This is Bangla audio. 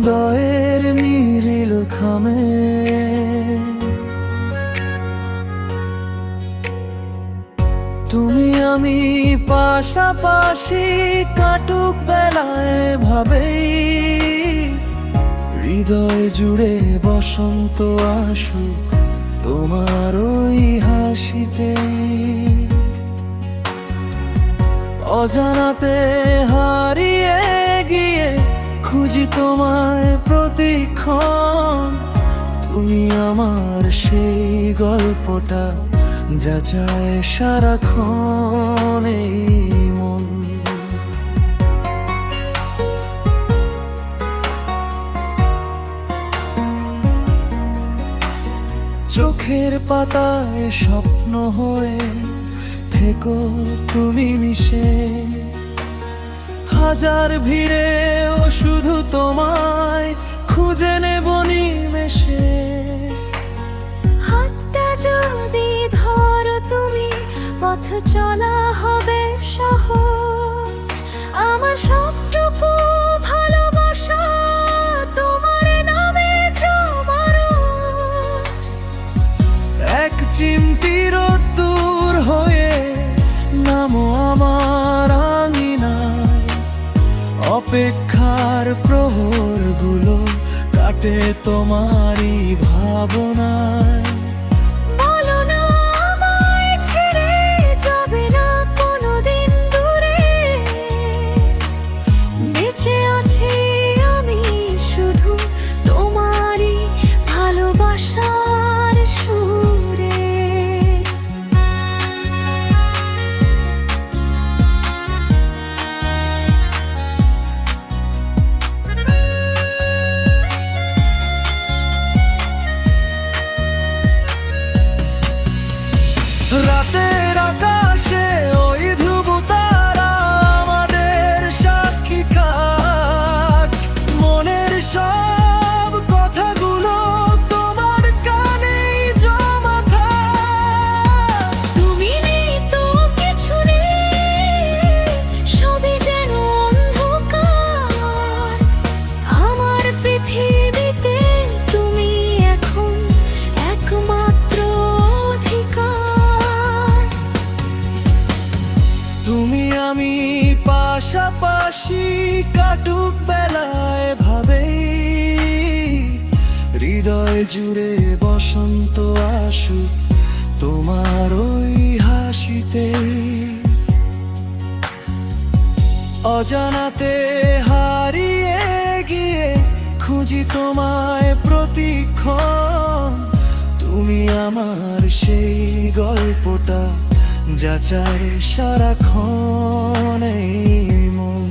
দয়ের নিরিল খামে। তুমি আমি পাশাপাশি কাটুক বেলায় ভাবেই, হৃদয় জুড়ে বসন্ত আসুক তোমার ওই হাসিতে। অজানাতে হারিয়ে গিয়ে খুঁজি তোমায় প্রতিক্ষণ। তুমি আমার সেই গল্পটা যা চায় সারাক্ষণ এই মন। চোখের পাতায় স্বপ্ন হয়ে থেকো তুমি মিশে, হাজার ভিড়েও শুধু তোমায় খুঁজে নেব নিমেষে। হাতটা যদি ধরো তুমি, পথ চলা হবে সহজ। আমার সবটুকু ভালোবাসা তোমার নামে জমা রোজ। এক চিমটি রোদ্দুর হয়ে নামো আমার আঙিনায়, অপেক্ষার প্রহরগুলো কাটে তোমারই ভাবনায়। বলো না আমায় ছেড়ে যাবে না কোনোদিন দূরে, বেঁচে আছি আমি শুধু তোমারই ভালোবাসার সুরে। রাতের আকাশে ওই ধ্রুব তারা আমাদের সাক্ষী থাক, মনের সব কথাগুলো তোমার কানেই জমা থাক। তুমি নেই তো কিছু নেই, সবই যেন অন্ধকার। আমার পৃথিবীতে তুমি এখন একমাত্র অধিকার। তুমি আমি পাশাপাশি কাটুক বেলায় ভাবেই, হৃদয় জুড়ে বসন্ত আসুক তোমার ওই হাসিতে। অজানাতে হারিয়ে গিয়ে খুঁজি তোমায় প্রতিক্ষণ। তুমি আমার সেই গল্পটা যা চায় সারাক্ষণ এই মন।